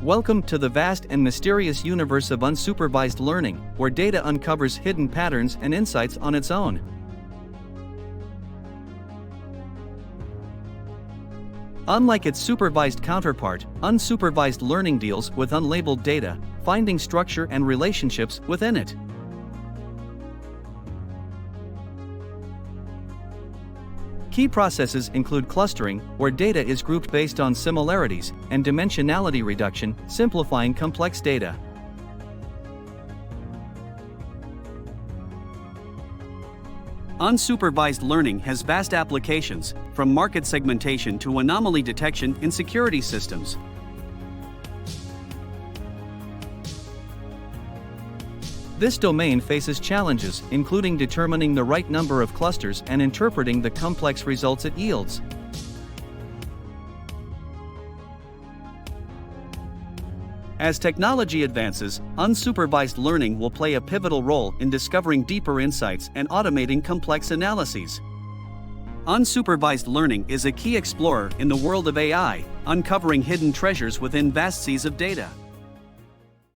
Welcome to the vast and mysterious universe of unsupervised learning, where data uncovers hidden patterns and insights on its own. Unlike its supervised counterpart, unsupervised learning deals with unlabeled data, finding structure and relationships within it. Key processes include clustering, where data is grouped based on similarities, and dimensionality reduction, simplifying complex data. Unsupervised learning has vast applications, from market segmentation to anomaly detection in security systems. This domain faces challenges, including determining the right number of clusters and interpreting the complex results it yields. As technology advances, unsupervised learning will play a pivotal role in discovering deeper insights and automating complex analyses. Unsupervised learning is a key explorer in the world of AI, uncovering hidden treasures within vast seas of data.